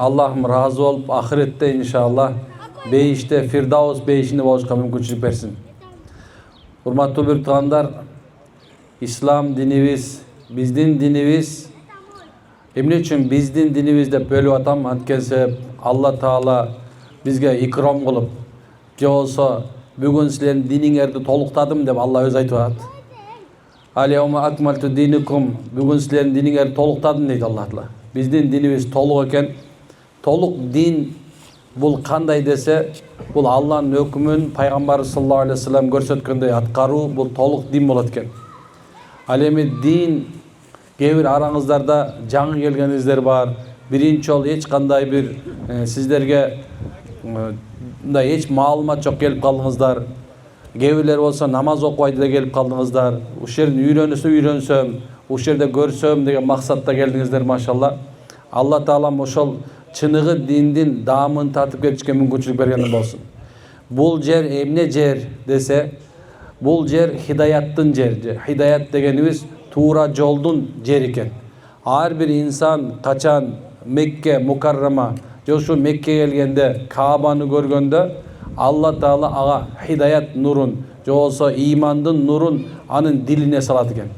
Аллахым разы болуп ахиретте иншалла бейиште Фирдаус бейишинде болушка мүмкүнчүлүк берсин. Урматтуу бир туугандар, ислам динибиз, биздин динибиз эмне үчүн биздин динибиз деп бөлүп атам? Анткени Алла Таала бизге икром кылып, же болсо бүгүн силердин диниңерди толуктадым деп Алла өзү айтып атат. Алияума акмалту динукум, бүгүн силердин диниңерди толуктадым дейт Алла Таала. Биздин динибиз толук экен. Толук дин бул кандай десе, бул Алланын өкүмүн пайгамбар саллаллаху алейхи ва саллям көрсөткөндөй аткаруу, бул толук дин болот экен. Ал эми дин кээ бир араңыздарда жаңы келгениңиздер бар. Биринчи жолу эч кандай бир сиздерге мындай эч маалымат жок келип калдыңыздар. Кээ бирлер болсо намаз окубайт эле келип калдыңыздар. Ушул жерден үйрөнсөм, ушул жерде көрсөм деген максатта келдиңиздер, машалла. Алла Таалам ошол чыныгы диндин даамын татып кетишке мүмкүнчүлүк бергенден болсун. Бул жер эмне жер десе, бул жер хидаяттын жери. Хидаят дегенибиз туура жолдун жери экен. Ар бир инсан качан Мекке Мукаррама же ушу Мекке келгенде, Каабаны көргөндө Алла Таала ага хидаят нурун, же болсо имандын нурун анын дилине салат экен.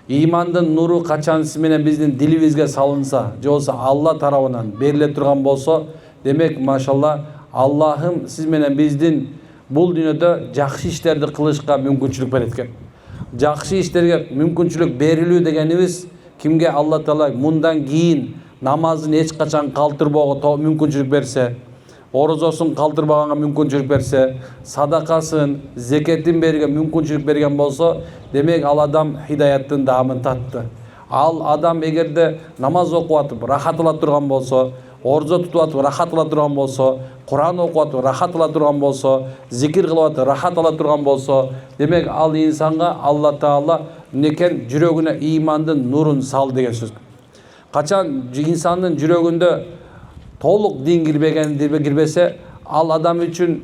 Имандын нуру качан сиз менен биздин дилибизге салынса, же болсо Алла тарабынан бериле турган болсо, демек машалла Аллахым сиз менен биздин бул дүйнөдө жакшы иштерди кылышка мүмкүнчүлүк берет экен. Жакшы иштерге мүмкүнчүлүк берилүү дегенибиз кимге Алла Таала мындан кийин намазын эч качан калтырбоого мүмкүнчүлүк берсе, орозосун калтырбаганга мүмкүнчүлүк берсе, садакасын, зекетин берүүгө мүмкүнчүлүк берген болсо, демек ал адам хидаяттын даамын татты. Ал адам эгерде намаз окуп атып рахат ала турган болсо, орозо тутуп атып рахат ала турган болсо, Куран окуп атып рахат ала турган болсо, зикир кылып атып рахат ала турган болсо, демек ал инсанга Алла Таала некен жүрөгүнө имандын нурун сал деген сөз. Качан инсандын жүрөгүндө толук дин кирбесе, ал адам үчүн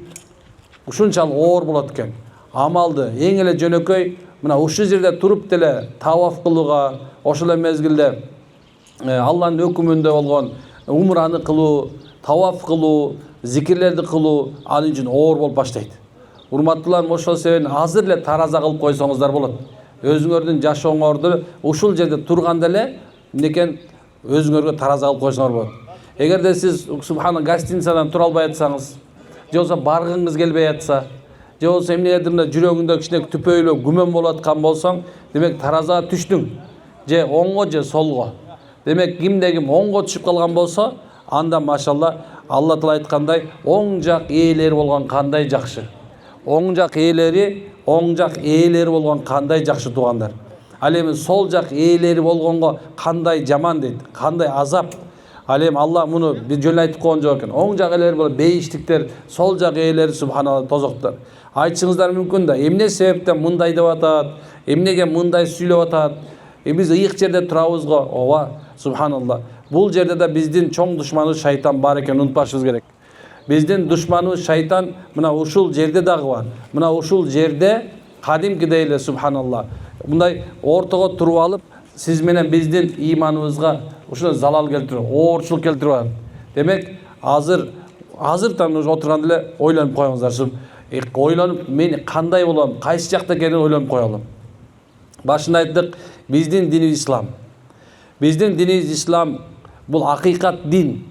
ушунчалык оор болот экен. Амалды эң эле жөнөкөй мына ушул жерде туруп деле таваф кылууга, ошол эле мезгилде Алланын өкүмүндө болгон умраны кылуу, таваф кылуу, зикирлерди кылуу ал үчүн оор болуп баштайт. Урматтууларым, ошол себептен азыр эле тараза кылып койсоңуздар болот. Өзүңөрдүн жашооңорду ушул жерде турганда эле некен өзүңөргө тараза кылып койсоңор болот. Эгерде сиз субхана гостиницадан тура албай атсаңыз, же болсо баргыңыз келбей атса, же болсо эмнелердин жүрөгүңдө кичине түпөйлөө күмөн болуп аткан болсоң, демек таразага түштүң. Же оңго же солго. Демек кимде ким оңго түшүп калган болсо, анда машалла Алла Таала айткандай, оң жак ээлери болгон кандай жакшы. Оң жак ээлери болгон кандай жакшы туугандар. Ал эми сол жак ээлери болгонго кандай жаман дейт, кандай азап. Ал эми Алла муну бир жөн айтып койгон жок экен. Оң жак ээлери болот бейиштиктер, сол жак ээлери субханалла тозоктор. Айтышыңыздар мүмкүн да, эмне себептен мындай деп атат, эмнеге мындай сүйлөп атат? Биз ыйык жерде турабыз го. Ооба, субханалла. Бул жерде да биздин чоң душманыбыз шайтан бар экен, унутпашыбыз керек. Биздин душманыбыз шайтан мына ушул жерде дагы бар. Мына ушул жерде кадимкидей эле субханалла. Мындай ортого туруп алып, сиз менен биздин иманыбызга ушул залал келтирип, оорчулук келтирип атат. Демек, азыртан отурганда эле ойлонуп коюңуздар. Ойлонуп, мен кандай болом, кайсы жакта экенин ойлонуп коелу. Башында айттык, биздин динибиз ислам. Биздин динибиз ислам бул акыйкат дин.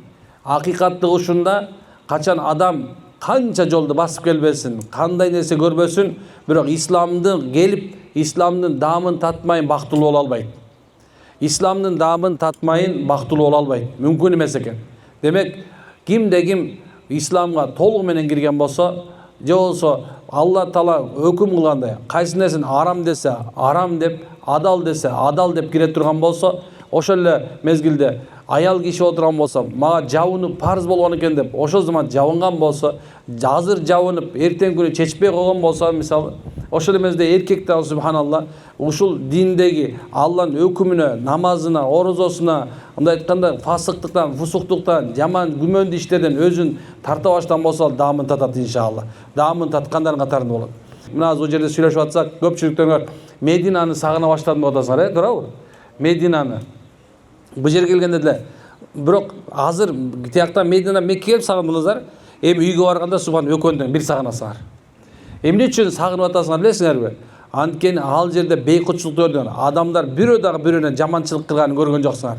Акыйкаттыгы ушунда, качан адам канча жолду басып келбесин, кандай нерсе көрбөсүн, бирок исламды келип, исламдын даамын татмайын бактылуу боло албайт. Исламдын даамын татмайын бактылуу боло албайт. Мүмкүн эмес экен. Демек, кимде ким исламга толугу менен кирген болсо, же болсо Алла Таала өкүм кылгандай, кайсы нерсени арам десе, арам деп, адал десе, адал деп кире турган болсо, ошол эле мезгилде аял киши отурган болсо, мага жабынуу парыз болгон экен деп, ошол заман жабынган болсо, азыр жабынып, эртең күнү чечпей койгон болсо, мисалы, ошол эмезде эркек да субханалла, ушул диндеги Алланын өкүмүнө, намазына, орозосуна, мындай айтканда фасыктыктан, фусуктуктан, жаман күмөндүү иштерден өзүн тарта баштаган болсо, даамын татат иншалла. Даамын таткандардын катарында болот. Мына азыр жерде сүйлөшүп атсак, көпчүлүктөрүңөр Мединаны сагына баштадым деп атасыңар, туурабы? Мединаны. Бул жерге келгенде деле Бирок азыр тияктан Мединадан Мекке келип сагындыңыздар. Эми үйгө барганда субхан өкөндөн бир сагынасыңар. Эмне үчүн сагынып атасыңар билесиңерби? Анткени ал жерде бейкутчулук көрдүңөр. Адамдар бирөө дагы бирөөнө жаманчылык кылганын көргөн жоксуңар.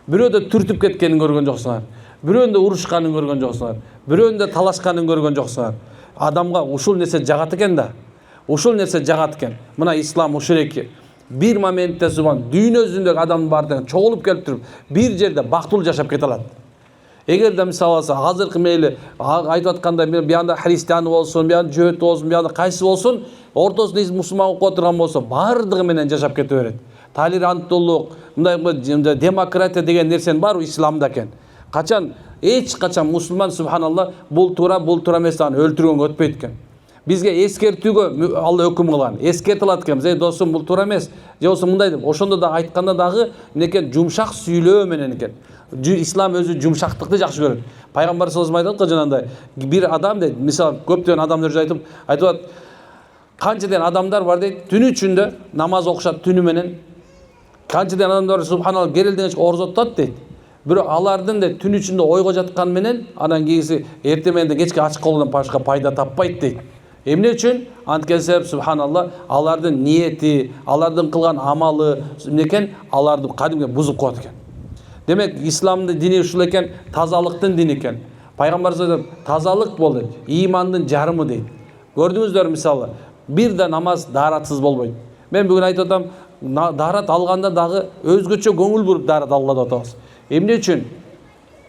Бирөөдө түртүп кеткенин көргөн жоксуңар. Бирөөндө урушканын көргөн жоксуңар. Бирөөндө талашканын көргөн жоксуңар. Адамга ушул нерсе жагат экен да. Ушул нерсе жагат экен. Мына ислам ушул эки. Бир моментте субхан дүйнө жүзүндөгү адамдын баардыгы чогулуп келип туруп бир жерде бактылуу жашап кете алат. Эгерде мисалы алса азыркы мейли айтып аткандай биянда христиан болсун, биянда жөөт болсун, биянда кайсы болсун, ортосунда мусулман окуп отурган болсо баардыгы менен жашап кете берет. Толеранттуулук, мындай демократия деген нерсенин баары исламда экен. Качан эч качан мусулман субханалла бул туура эмес аны өлтүргөнгө өтпөйт экен. Бизге эскертүүгө Алла өкүм кылган. Эскертип алат экен. Эй досум, бул туура эмес. Же болсо мындай деп, ошондо да айтканда дагы эмнекен жумшак сүйлөө менен экен. Ислам өзү жумшактыкты жакшы көрөт. Пайгамбар саллаллаху алейхи ва саллям жанагындай бир адам дейт, мисалы көптөгөн адамдар айтып атат, канчадан адамдар бар дейт, түнү ичинде намаз окушат түнү менен. Канчадан адамдар субханалла керелден орзо тутат дейт. Бирок алардын да түн ичинде ойго жаткан менен анан кийинси эртең менен кечке ачык кылуудан башка пайда таппайт дейт. Эмне үчүн? Анткени себеп субханалла алардын ниети, алардын кылган амалы эмнекен? Аларды кадимге бузуп коет экен. Демек, исламдын дини ушул экен, тазалыктын дини экен. Пайгамбар саллаллаху алейхи ва саллям тазалык бол дейт, имандын жарымы дейт. Көрдүңүздөр мисалы, бир да намаз daarатсыз болбойт. Мен бүгүн айтып атам, daarат алганда дагы өзгөчө көңүл буруп daarат алган деп атабыз. Эмне үчүн?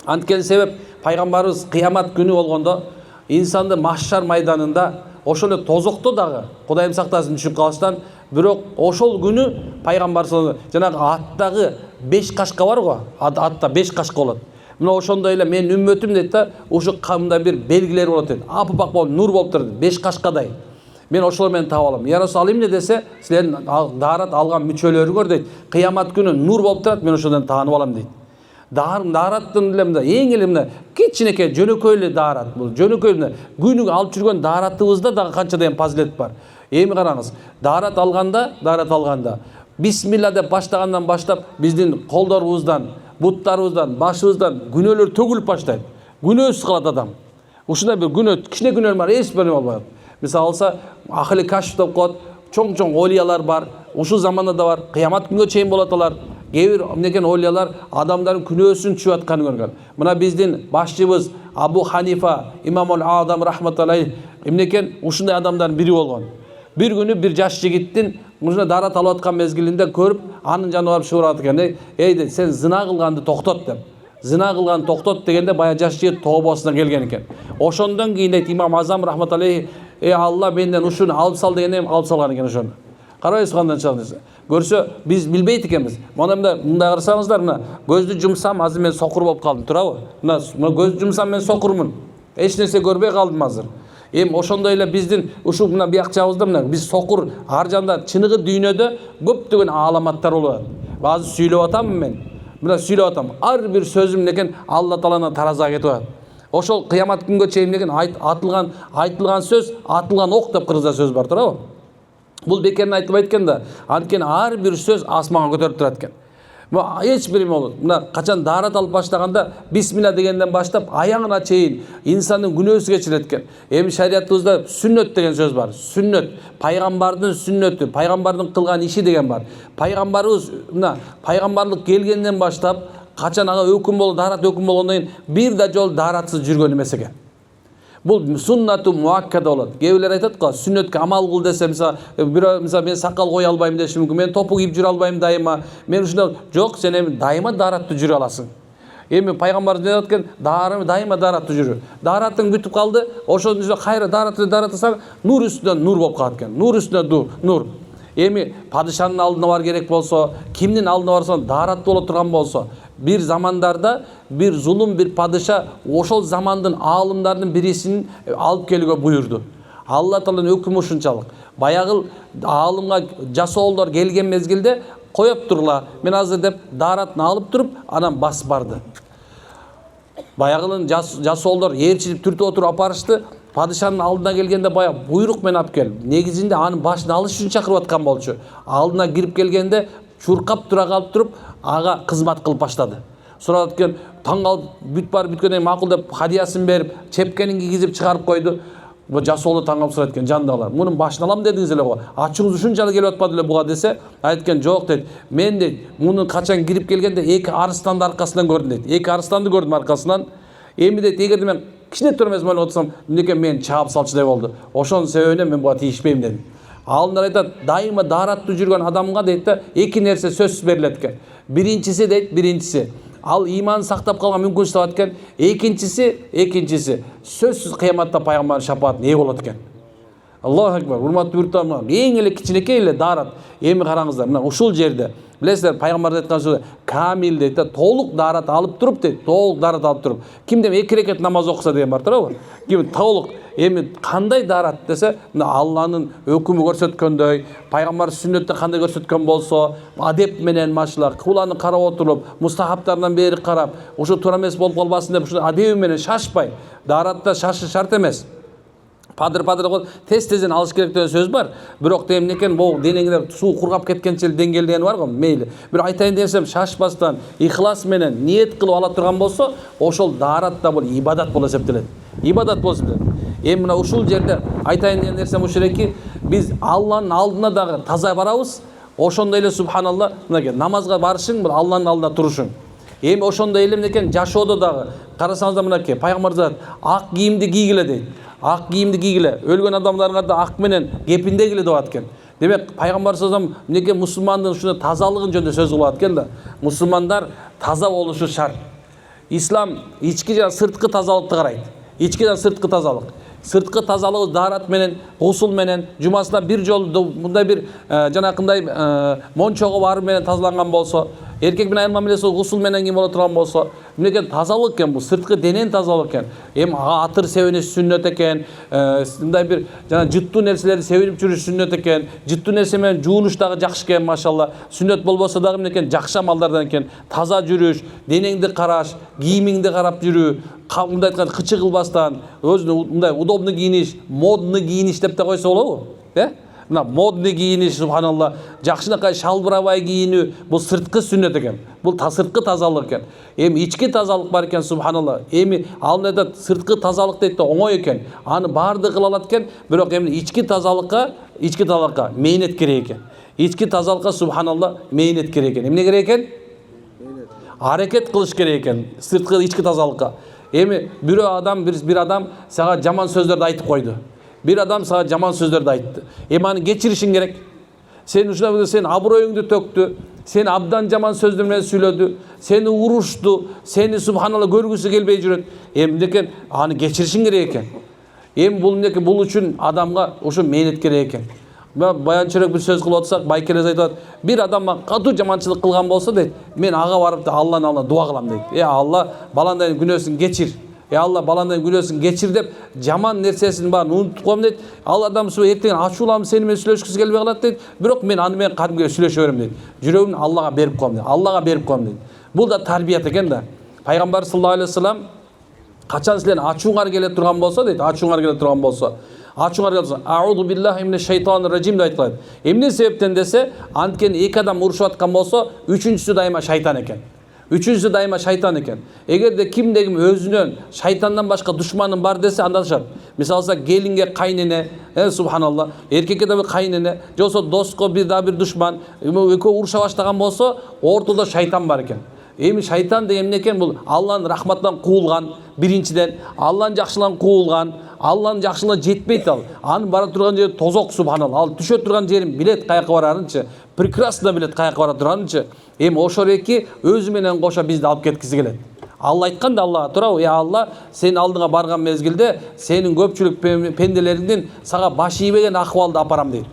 Анткени себеп пайгамбарыбыз кыямат күнү болгондо инсанды машшар майданында ошол эле тозокто дагы Кудайым сактасын түшүп калыштан, бирок ошол күнү пайгамбар жанагы аттагы 5 кашка бар го, атта 5 кашка болот. Мына ошондой эле менин үммөтүм дейт да, ушу камда бир белгилер болот дейт. Аппак болуп нур болуп турат, 5 кашкадай. Мен ошол менен таап алам. Я Расул эмне десе, силердин daarat алган мүчөлөрүңөр дейт, кыямат күнү нур болуп турат, мен ошондон таанып алам дейт. Daarаттын эле эң эле мына кичинекей жөнөкөй эле daarat бул. Жөнөкөй эле күнүгө алып жүргөн daarатыбызда дагы канча деген фазилет бар. Эми караңыз, daarat алганда бисмилла деп баштагандан баштап биздин колдорубуздан, буттарыбыздан, башыбыздан күнөөлөр төгүлүп баштайт. Күнөөсүз калат адам. Ушундай бир күнөө, кичине күнөө бар, эч бир болбойт. Мисалы алса, Ахли Кашф деп коет, чоң олиялар бар. Ушул заманда да бар, кыямат күнгө чейин болот алар. Кээ бир эмнекен олиялар адамдардын күнөөсүн түшүп атканын көргөн. Мына биздин башчыбыз Абу Ханифа, Имамул Адам рахматуллахи эмнекен ушундай адамдардын бири болгон. Бир күнү бир жаш жигиттин мына daarat алып аткан мезгилинде көрүп, анын жанына барып шуурат экен. Эй, сен зына кылганды токтот деп. Зына кылганды токтот дегенде бая жаш жигит тообосуна келген экен. Ошондон кийин дейт Имам Азам рахматуллахи, Алла менден ушуну алып сал дегенде алып салган экен ошону. Карабайсыз кандай чагы. Көрсө биз билбейт экенбиз. Мындай карасаңыздар, мына көздү жумсам азыр мен сокур болуп калдым, туурабы? Мына көздү жумсам мен сокурмун. Эч нерсе көрбөй калдым азыр. Ошондой эле биздин ушул мына бияк жагыбызда мына биз сокур ар жанда чыныгы дүйнөдө көптөгөн аламаттар болот. Азыр сүйлөп атаммын мен. Мына сүйлөп атам. Ар бир сөзүм экен Алла Тааланын таразага кетип атат. Ошол кыямат күнгө чейин экен айтылган сөз, атылган ок деп кыргызда сөз бар, туурабы? Бул бекерин айтылбайт экен да. Анткени ар бир сөз асманга көтөрүп турат экен. Эч бир болот. Мына качан daarat алып баштаганда бисмилла дегенден баштап аяғына чейин инсандын күнөөсү кечирет экен. Эми шариятыбызда сүннөт деген сөз бар. Сүннөт, пайгамбардын сүннөтү, пайгамбардын кылган иши деген бар. Пайгамбарыбыз мына пайгамбарлык келгенден баштап качан ага өкүм болду, daarat өкүм болгондон кийин бир да жол daarатсыз жүргөн эмес экен. Бул суннату муаккада болот. Кээбирлер айтат го, сүннөткө амал кыл десе, мисалы мен сакал кое албайм деши мүмкүн, мен топу кийип жүрө албайм дайыма. Мен ушундай жок, сен эми дайыма daaratты жүрө аласың. Эми пайгамбар деп аткан, дайыма daaratты жүрү. Daarатың бүтүп калды, ошондун үстүнө кайра daaratсаң, нур үстүнөн нур болуп калат экен. Нур үстүнө нур. Эми падышанын алдына бар керек болсо, кимдин алдына барсаң daarat боло турган болсо, бир замандарда бир зулум бир падыша ошол замандын аалымдарынын бирисин алып келүүгө буйурду. Алла Тааланын өкүмү ушунчалык. Баягы аалымга жасоолдор келген мезгилде коёп турла, мен азыр деп daaratын алып туруп, анан басып барды. Баягылын жасоолдор ээрчилип түртүп отуруп апарышты. Падышанын алдына келгенде бая буйрук менен алып кел. Негизинде анын башын алыш үчүн чакырып аткан болчу. Алдына кирип келгенде чуркап тура калып туруп, ага кызмат кылып баштады. сурап экен, таң калып бүт барып бүткөндөн макул деп хадиясын берип, чепкенин кийгизип чыгарып койду. Бу жас оолу таң калып сурайт экен, жандагылар, мунун башын алам дедиңиз эле го, ачууңуз ушунчалык келип атпады эле буга десе, айткан жок дейт. Мен дейт, мунун качан кирип келгенде эки арыстанды аркасынан көрдүм дейт. Эки арыстанды көрдүм аркасынан. Эми дейт, эгерде мен кичине төрөмөс болуп отурсам, мынеке мен чаап салчудай болду. Ошонун себебинен мен буга тийишпейм дедим. Алындар айтат, дайыма дараттуу жүргөн адамга дейт да, эки нерсе сөзсүз берилет экен. Биринчиси дейт, биринчиси ал иман сактап калган мүмкүнчүлүк табат экен. Экинчиси сөзсүз кыяматта пайгамбардын шапаатына ээ болот экен. Аллаху акбар. Урматтуу бүртамдар, эң эле кичинекей эле дарат. Эми караңыздар, мына ушул жерде билесиздер, пайгамбар айткан сөзү камил дейт да, толук дарат алып туруп дейт, толук дарат алып туруп. Кимдем 2 рекет намаз окуса деген бар туурабы? Ким толук эми кандай дарат десе, мына Алланын өкүмү көрсөткөндөй, пайгамбар сүннөттө кандай көрсөткөн болсо, адеп менен машла, куланы карап отуруп, мустахаптарынан бери карап, ушу туура эмес болуп калбасын деп ушу адеби менен шашпай, даратта шашыш шарт эмес. Падыр тез-тезден алыш керек деген сөз бар. Бирок демне экен, бул денеңде суу кургап кеткенче деңгел деген бар го, мейли. Бир айтайын десем, шашпастан, ихлас менен ниет кылып ала турган болсо, ошол даратта бул ибадат болуп эсептелет. Ибадат болуп эсептелет. Эми мына ушул жерде айтайын деген нерсем ушул эки, биз Алланын алдына дагы таза барабыз. Ошондой эле субханалла, мынакей намазга барышың, бул Алланын алдында турушуң. Эми ошондой эле мынакей жашоодо дагы карасаңыздар, мынакей пайгамбар ак кийимди кийгиле дейт. Ак кийимди кийгиле. Өлгөн адамдарга да ак менен кепиндегиле деп аткан. Демек пайгамбар саллаллаху алейхи мынакей мусулмандын ушуна тазалыгын жөнүндө сөз кылып аткан да. Мусулмандар таза болушу шарт. Ислам ички жана сырткы тазалыкты карайт. Ички жана сырткы тазалык. Сырткы тазалыгы дарат менен, гусул менен, жумасына бир жолу мындай бир жанакындай мончого барып менен тазаланган болсо, эркек менен айыл мамилеси гусул менен кийин боло турган болсо, мынакей тазалык экен, бул сырткы денен тазалык экен. Эми атыр себениш сүннөт экен, мындай бир жана жыттуу нерселерди себинип жүрүш сүннөт экен, жыттуу нерсе менен жуунуш дагы жакшы экен, машалла. Сүннөт болбосо дагы мынакей жакшы амалдардан экен. Таза жүрүш, денеңди караш, кийимиңди карап жүрүү, мындай айтканда кычы кылбастан, өзүнө мындай удобный кийиниш, модный кийиниш деп да койсо болобу? Мына модный кийиниш, субханалла, жакшынакай шалбырабай кийинүү, бул сырткы сүннөт экен. Бул сырткы тазалык экен. Эми ички тазалык бар экен, субханалла. Эми ал айтат, сырткы тазалык дейт да оңой экен. Аны баарды кыла алат экен, бирок эми ички тазалыкка мээнет керек экен. Ички тазалыкка субханалла мээнет керек экен. Эмне керек экен? Аракет кылыш керек экен, сырткы ички тазалыкка. Эми бир адам сага жаман сөздөрдү айтып койду. Bir adam sana жаман сөздөрдү айтты. Аны кечиришиң керек. Сен ушундай сен аброюңду төктү. Сени абдан жаман сөздөр менен сүйлөдү. Сени урушту. Сени субханалла көргүсү келбей жүрөт. Эмнекен аны кечиришиң керек экен. Бул эмнеке бул үчүн адамга ушу мээнет керек экен. Баянчырак бир сөз кылып атсак, байкелес айтат. Бир адам катуу жаманчылык кылган болсо дейт, мен ага барып да Алланын алдына дуа кылам дейт. Алла, баландайдын күнөөсүн кечир. Алла, баландайдын күнөөсүн кечир деп, жаман нерсесин баарын унутуп коем дейт. Ал адам эртең ачууланып сени менен сүйлөшкүсү келбей калат дейт. Бирок мен аны менен кадимге сүйлөшө берем дейт. Жүрөгүмдү Аллага берип коем дейт. Аллага берип коем дейт. Бул да тарбият экен да. Пайгамбар саллаллаху алейхи вассалам качан силердин ачууңар келе турган болсо дейт, аузу биллахи минеш шайтанир раджим деп айткан. Эмне себептен десе, анткени эки адам урушуп аткан болсо, үчүнчүсү дайыма шайтан экен. Üçüncüsü daima şeytan eken. Eğer de kimdegim özünün şeytandan başka düşmanın var dese anlaşar. Misalsa gelinge kaynene, subhanallah, erkekке de bir kaynene, yoksa dostko bir daha bir düşman, ökö uruşa başlagan bolsa, ortada şeytan var eken. Эми шайтан деген эмне экен? Бул Алланын рахматынан куулган, биринчиден Алланын жакшылыгынан куулган, Алланын жакшылыгына жетпейт ал. Анын бара турган жери тозок, субханалла. Ал түшө турган жерин билет, каяка барарынчы, прекрасно билет, каяка бара турганынчы. Эми ошол эки өзү менен кошо бизди алып кеткиси келет. Алла айткан да Аллага туурабы? Алла, сен алдыңа барган мезгилде сенин көпчүлүк пенделериңдин сага баш ийбеген акыбалды апарам дейт.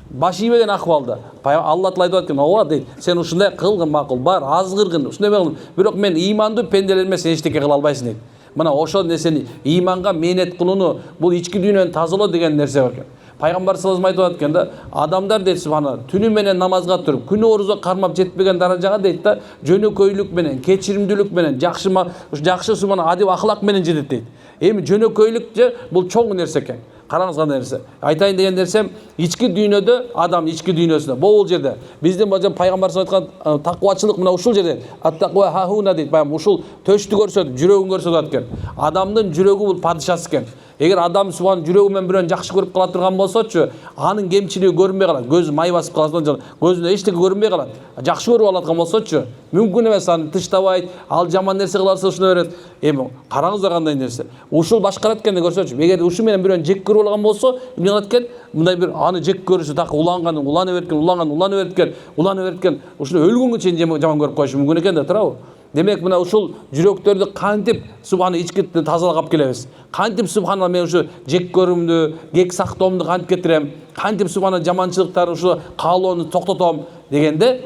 Баш ийбеген акыбалда. Алла тилайт экен, ооба дейт. Сен ушундай кылгын макул, бар, азгыргын, ушундай кылгын. Бирок мен имандуу пенделериме сен эчтеке кыла албайсың дейт. Мына ошол нерсени иманга мээнет кылууну, бул ички дүйнөнү тазалоо деген нерсе бар экен. Пайгамбар саллаллаху алейхи вассалам айтып атканда, адамдар дейт субхана, түнү менен намазга туруп, күнү орузга кармап жетпеген даражага дейт да, жөнөкөйлүк менен, кечиримдүүлүк менен, жакшы сумана адеп ахлак менен жетет дейт. Эми жөнөкөйлүк бул чоң нерсе экен. Караңыз кандай нерсе. Айтайын деген нерсем, ички дүйнөдө адам ички дүйнөсүндө бул жерде биздин бажам пайгамбарыбыз айткан таквачылык мына ушул жерде. Ат-таква хахуна дейт. Баягы ушул төштү көрсөтүп, жүрөгүн көрсөтөт экен. Адамдын жүрөгү бул падышасы экен. Эгер адам субхан жүрөгү менен бирөөнү жакшы көрүп кала турган болсочу, анын кемчилиги көрүнбөй калат. Көзү май басып калат, көзүнө эчтеке көрүнбөй калат. Жакшы көрүп алаткан болсочу, мүмкүн эмес, аны тыштабайт, ал жаман нерсе кыларса ушуну берет. Эми караңыздар кандай нерсе. Ушул башкарат экенди көрсөчү. Эгер ушу менен бирөөнү жек көрүп алган болсо, эмне кылат экен? Мындай бир аны жек көрүшү так уланган, уланып береткен, ушуну өлгөнгө чейин жаман көрүп коюшу мүмкүн экен да, туурабы? Демек мына ушул жүрөктөрдү кантип субхана ичкитти тазалап алып келебиз. Кантип субхана мен ушу жек көрүмдү, кек сактоомду кантип кетирем? Кантип субхана жаманчылыктарды ушу каалоону токтотом дегенде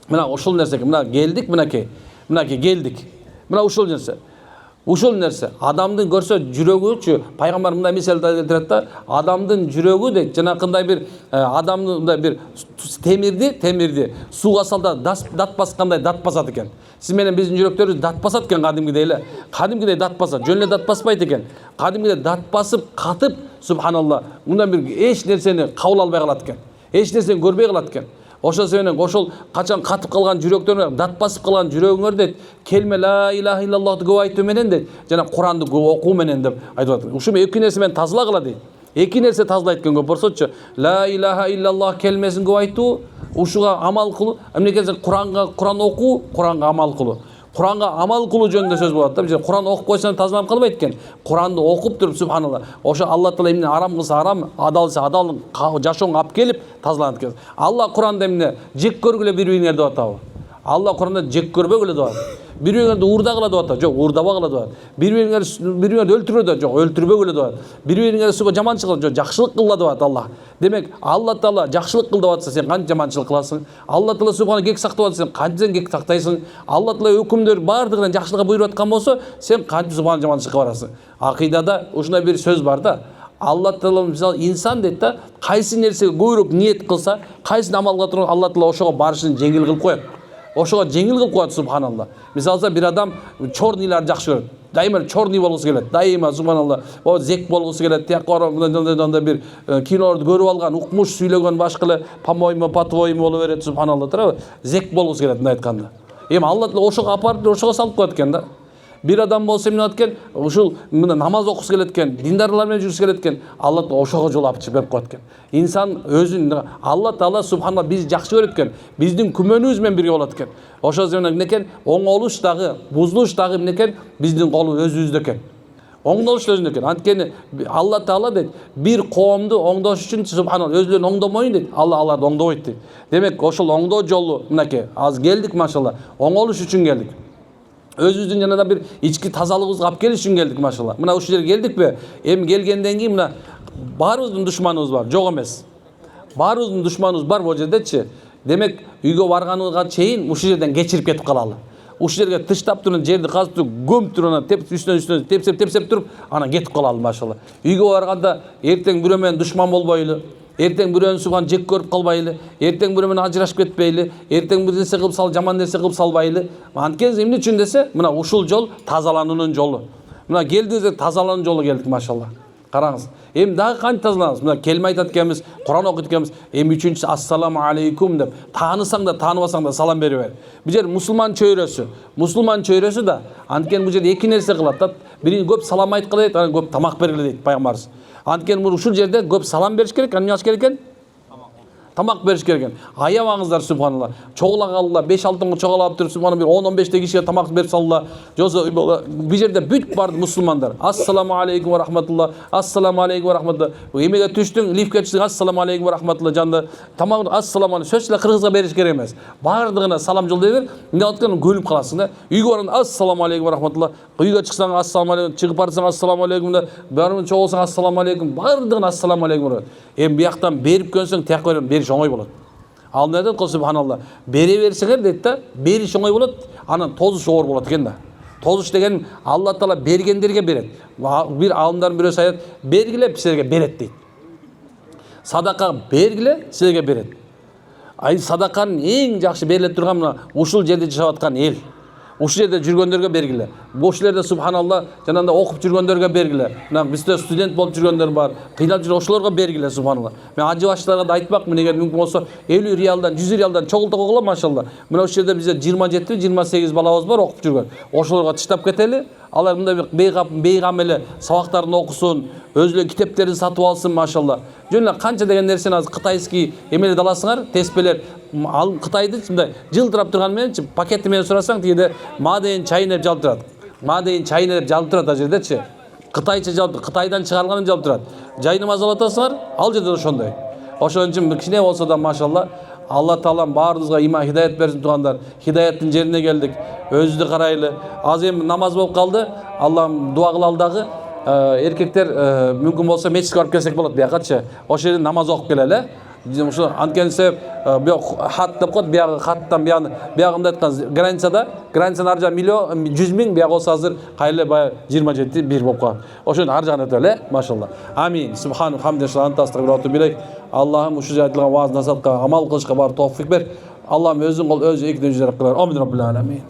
мына ушул нерсе. Мына келдик, мынакей келдик. Мына ушул нерсе. Ушул нерсе адамдын көрсө жүрөгүчү пайгамбар мындай мисал келтирет да, адамдын жүрөгү дейт, жанакындай бир адамдын мындай бир темирди сууга салда дат баскандай дат басат экен. Сиз менен биздин жүрөктөрүбүз дат басат экен кадимгидей эле. Кадимгидей дат басат, жөн эле дат баспайт экен. Кадимгидей дат басып, катып, субханалла, мындан бир эч нерсени кабыл албай калат экен. Эч нерсени көрбөй калат экен. Ошол себептен ошол качан катып калган жүрөктөр, дат басып калган жүрөгүңөр дейт, келме ла илаха иллаллахты көп айтуу менен дейт, жана Куранды көп окуу менен деп айтып атат. Ушул эки нерсе менен тазалагыла дейт. Эки нерсе тазалайт экен көп болсочу. Ла илаха иллаллах келмесин көп айтуу, ушуга амал кылуу, эмне келсе Куран окуу, Куранга амал кылуу. Куранга амал кылуу жөнүндө сөз болот да. Биз Куранды окуп койсоң тазаланып калбайт экен. Куранды окуп туруп субханалла, ошо Алла Таала эмне арам кылса арам, адал кылса адал жашооңо алып келип тазаланат экен. Алла Куранда эмне жек көргүлө бири-бириңерди деп атабы? Алла Куранда жек көрбөгүлө деп атат. Бири-бириңерди уурдагыла деп атат. Жок, уурдабагыла деп атат. Бири-бириңерди өлтүрбөгүлө, жок, өлтүрбөгүлө деп атат. Бири-бириңерди жаманчылык, жок, жакшылык кыл деп атат Алла. Демек, Алла Таала жакшылык кыл деп атса, сен кантип жаманчылык кыласың? Алла Таала субхана кек сактап атса, сен кантип кек сактайсың? Алла Таала өкүмдөр бардыгынан жакшылыкка буйруп аткан болсо, сен кантип субхана жаманчылыкка барасың? Акыйдада ушундай бир сөз бар да. Алла Таала мисалы инсан дейт да, кайсы нерсеге көбүрөөк ниет кылса, кайсы амалга турган Алла Таала ошого барышын жеңил кылып коет. Ошого жеңил кылып коет субханалла. Мисалса бир адам чорнийларды жакшы көрөт. Дайыма чорный болгусу келет. Дайыма субханалла. О зек болгусу келет. Тияк мындай бир кинолорду көрүп алган, укмуш сүйлөгөн башка эле по-моему, по-твоему боло берет субханалла, туурабы? Зек болгусу келет мындай айтканда. Эми Алла Таала ошого апарып, ошого салып коет экен да. Бир адам болсо эмне болот экен? Ушул мына намаз окусу келет экен, диндарлар менен жүрүшү келет экен. Алла Таала ошого жол ачып берип коет экен. Инсан өзүн Алла Таала субханалла биз жакшы көрөт экен. Биздин күмөнүбүз менен бирге болот экен. Ошол себептен эмне экен? Оңолуш дагы, бузулуш дагы эмне экен? Биздин колу өзүбүздө экен. Оңдолуш өзүндө экен. Анткени Алла Таала дейт, бир коомду оңдош үчүн субханалла өзүлөрүн оңдомоюн дейт. Алла аларды оңдобойт дейт. Демек, ошол оңдоо жолу мынакей. Аз келдик машалла. Оңолуш үчүн келдик. Өзүбүздүн жанагы бир ички тазалыгыбызга алып келиш үчүн келдик машалла. Мына ушул жерге келдикпи? Эми келгенден кийин мына баарыбыздын душманыбыз бар, жок эмес. Баарыбыздын душманыбыз бар бул жердечи. Демек, үйгө барганыбызга чейин ушул жерден кечирип кетип калалы. Ушул жерге тыштап туруп, жерди казып туруп, көмүп туруп, анан үстүнөн тепсеп туруп, анан кетип калалы машалла. Үйгө барганда эртең бирөө менен душман болбойлу. Эртең бирөөнү субхан жек көрүп калбайлы, эртең бирөө менен ажырашып кетпейли, эртең бир нерсе кылып жаман нерсе кылып салбайлы. Анткени эмне үчүн десе, мына ушул жол тазалануунун жолу. Мына келдиңиздер, тазалануунун жолу келдик машалла. Караңыз. Эми дагы кантип тазаланабыз? Мына келме айтат экенбиз, Куран окуйт экенбиз. Эми үчүнчүсү ассаламу алейкум деп, таанысаң да, тааныбасаң да салам бере бер. Бул жер мусулман чөйрөсү да. Анткени бул жерде эки нерсе кылат да. Бирин көп салам айткыла дейт, анан көп тамак бергиле дейт пайгамбарыбыз. Анткени ушул жерде көп салам бериш керек, эмне кылыш керек экен? Тамак бериш керек экен. Аябаңыздар субханалла. Чогулагалла 5-6 тонго чогулап туруп субханалла бир 10-15 кишиге тамак берип салла. Жосо бул жерде бүт бар мусулмандар. Ассаламу алейкум ва рахматулла. Ассаламу алейкум ва рахматулла. Эмеге түштүң, лифке түштүң, ассаламу алейкум ва рахматулла жанда. Тамак ассаламу алейкум. Сөзсүз кыргызга бериш керек эмес. Бардыгына салам жолдой бер. Эмне аткан көлүп каласың да. Үйгө барганда ассаламу алейкум ва рахматулла. Үйгө чыксаң ассаламу алейкум, чыгып барсаң ассаламу алейкум да. Баарын чогулсаң ассаламу алейкум. Бардыгына ассаламу алейкум. Эми бияктан берип көнсөң, тияк бериш оңой болот. Ал эмне дейт, субханалла. Бере берсеңер дейт да, бериш оңой болот, анан тозуш оор болот экен да. Тозуш деген Алла Таала бергендерге берет. Бир алымдардын бирөөсү айтат, бергиле силерге берет дейт. Садака бергиле силерге берет. Садаканын эң жакшы бериле турган мына ушул жерде жашап аткан эл. Uşu жерде жүргөндөргө бергиле. Бош жерлерде субханалла жанагындай окуп жүргөндөргө бергиле. Мына бизде студент болуп жүргөндөр бар. Кыйнап жүргөн ошолорго бергиле субханалла. Мен ажы баштыларга да айтпакмын, эгер мүмкүн болсо 50 реалдан 100 реалдан чогултуп койгула машалла. Мына ошол жерде бизде 27-28 балабыз бар окуп жүргөн. Ошолорго тыштап кетели. Алар мындай бейгамеле сабактарын окусун, өзүлөрү китептерин сатып алсын машалла. Жөн эле канча деген нерсени азыр кытайский эмелерди аласыңар, теспелер. Ал Кытайды мындай жылтырап турган мененчи пакети менен сурасаң тигиде мадейин чайын деп жалып турат. Мадейин чайын деп жалып турат ал жердечи. Кытайча жалып, Кытайдан чыгарылганын жалып турат. Жайны мазалап атасыңар, ал жерде ошондой. Ошон үчүн кичине болсо да машалла Алла Таалам баарыбызга иман хидаят берсин тугандар. Хидаяттын жерине келдик. Өзүбүздү карайлы. Аз эми намаз болуп калды. Аллам дуа кылалы дагы. Эркектер мүмкүн болсо мечитке барып келсек болот биякачы. Ошол жерде намаз окуп келели. Ошо анткенсе хат деп коет, биягы хаттан биягында айткан границадан ар жагы 100 миң, биягы болсо азыр кайрыле баягы 27 болуп калган. Ошону ар жагына өтөлү, машалла. Амин. Субхану хамдешла антастагфиру билек. Аллахым ушу айтылган вааз насатка амал кылышка бар товфик бер. Аллахым өзүң кыл, өзү экиден жарап кылар. Амин раббил аламин.